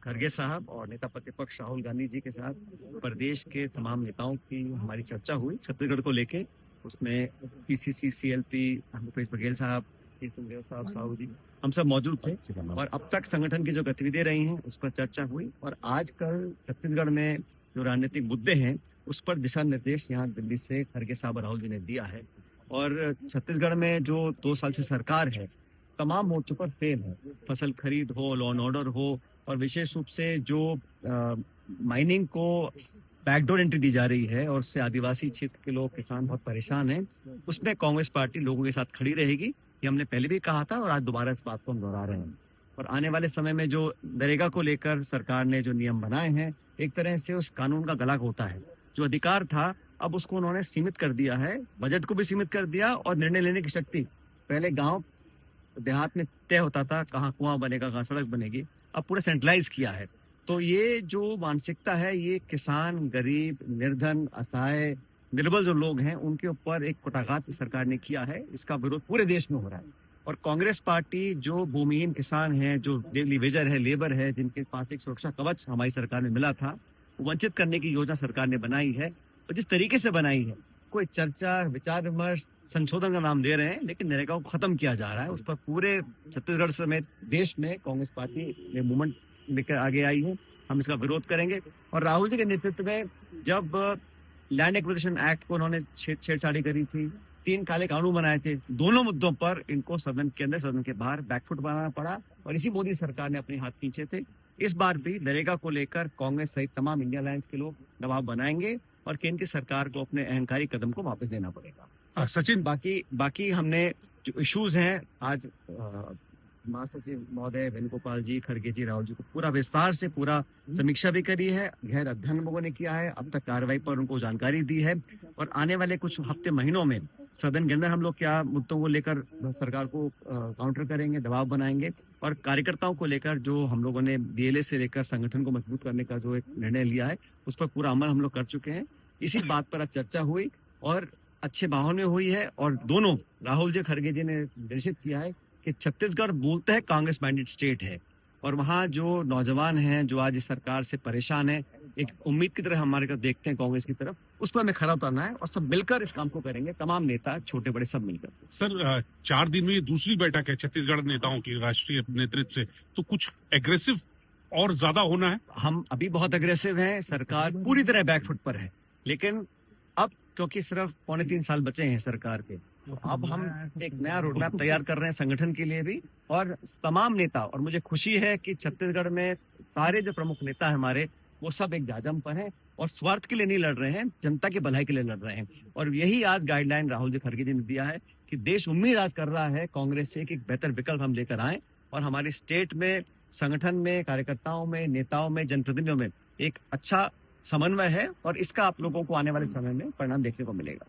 खरगे साहब और नेता प्रतिपक्ष राहुल गांधी जी के साथ प्रदेश के तमाम नेताओं की हमारी चर्चा हुई छत्तीसगढ़ को लेके। उसमें पीसीसी, सीएलपी, भूपेश बघेल साहब, सिंहदेव साहब, साहू जी, हम सब मौजूद थे और अब तक संगठन की जो गतिविधियां रही हैं उस पर चर्चा हुई। और आज कल छत्तीसगढ़ में जो राजनीतिक मुद्दे हैं उस पर दिशा निर्देश यहाँ दिल्ली से खरगे साहब और राहुल जी ने दिया है। और छत्तीसगढ़ में जो 2 साल से सरकार है तमाम मोर्चों पर फेल है। फसल खरीद हो, लॉ एंड ऑर्डर हो, और विशेष रूप से जो माइनिंग को बैकडोर एंट्री दी जा रही है और उससे आदिवासी क्षेत्र के लोग, किसान बहुत परेशान हैं, उसमें कांग्रेस पार्टी लोगों के साथ खड़ी रहेगी। ये हमने पहले भी कहा था और आज दोबारा इस बात को हम दोहरा रहे हैं। और आने वाले समय में जो नरेगा को लेकर सरकार ने जो नियम बनाए हैं, एक तरह से उस कानून का गला घोटा है। जो अधिकार था अब उसको उन्होंने सीमित कर दिया है, बजट को भी सीमित कर दिया और निर्णय लेने की शक्ति। पहले गांव देहात में तय होता था कहाँ कुआं बनेगा, कहाँ सड़क बनेगी, अब पूरा सेंट्रलाइज किया है। तो ये जो मानसिकता है ये किसान, गरीब, निर्धन, असहाय, निर्बल जो लोग हैं उनके ऊपर एक कुटाघात सरकार ने किया है। इसका विरोध पूरे देश में हो रहा है। और कांग्रेस पार्टी जो भूमिहीन किसान है, जो डेली वेजर है, लेबर है, जिनके पास एक सुरक्षा कवच हमारी सरकार में मिला था, वंचित करने की योजना सरकार ने बनाई है। और जिस तरीके से बनाई है, कोई चर्चा, विचार विमर्श, संशोधन का नाम दे रहे हैं, लेकिन नरेगा को खत्म किया जा रहा है। उस पर पूरे छत्तीसगढ़ समेत देश में कांग्रेस पार्टी ने मूवमेंट लेकर आगे आई है। हम इसका विरोध करेंगे। और राहुल जी के नेतृत्व में जब लैंड एक्विजिशन एक्ट को उन्होंने छेड़छाड़ी करी थी, 3 काले कानून बनाए थे, दोनों मुद्दों पर इनको सदन के अंदर, सदन के बाहर बैकफुट बनाना पड़ा और इसी मोदी सरकार ने अपने हाथ खींचे थे। इस बार भी नरेगा को लेकर कांग्रेस सहित तमाम इंडिया अलायंस के लोग दबाव बनाएंगे और केंद्र की सरकार को अपने अहंकारी कदम को वापस लेना पड़ेगा। सचिन, बाकी हमने जो इश्यूज हैं आज महासचिव महोदय वेणुगोपाल जी, खड़गे जी, राहुल जी को पूरा विस्तार से पूरा समीक्षा भी करी है, गहर अध्ययन लोगों ने किया है, अब तक कार्रवाई पर उनको जानकारी दी है। और आने वाले कुछ हफ्ते महीनों में सदन के अंदर हम लोग क्या मुद्दों को लेकर सरकार को काउंटर करेंगे, दबाव बनाएंगे। और कार्यकर्ताओं को लेकर जो हम लोगों ने बीएलए से लेकर संगठन को मजबूत करने का जो एक निर्णय लिया है उस पर पूरा अमल हम लोग कर चुके हैं। इसी बात पर आज चर्चा हुई और अच्छे माहौल में हुई है। और दोनों राहुल जी, खड़गे जी ने निर्देशित किया है कि छत्तीसगढ़ बोलते हैं कांग्रेस मैंडेट स्टेट है और वहाँ जो नौजवान हैं जो आज इस सरकार से परेशान है, एक उम्मीद की तरह हमारे को देखते हैं कांग्रेस की तरफ, उस पर हमें खरा उतरना है और सब मिलकर इस काम को करेंगे, तमाम नेता, छोटे बड़े सब मिलकर। सर, 4 दिन में ये दूसरी बैठक है छत्तीसगढ़ नेताओं की राष्ट्रीय नेतृत्व से, तो कुछ एग्रेसिव और ज्यादा होना है? हम अभी बहुत एग्रेसिव हैं, सरकार पूरी तरह बैकफुट पर है, लेकिन अब क्योंकि सिर्फ 3.25 साल बचे हैं सरकार के, तो अब हम एक नया रोड मैप तैयार कर रहे हैं संगठन के लिए भी और तमाम नेता। और मुझे खुशी है कि छत्तीसगढ़ में सारे जो प्रमुख नेता हैं हमारे, वो सब एक जाजम पर हैं और स्वार्थ के लिए नहीं लड़ रहे हैं, जनता की भलाई के लिए लड़ रहे हैं। और यही आज गाइडलाइन राहुल जी, खड़गे जी ने दिया है कि देश उम्मीद आज कर रहा है कांग्रेस से कि एक बेहतर विकल्प हम लेकर आए और हमारी स्टेट में, संगठन में, कार्यकर्ताओं में, नेताओं में, जनप्रतिनिधियों में एक अच्छा समन्वय है और इसका आप लोगों को आने वाले समय में परिणाम देखने को मिलेगा।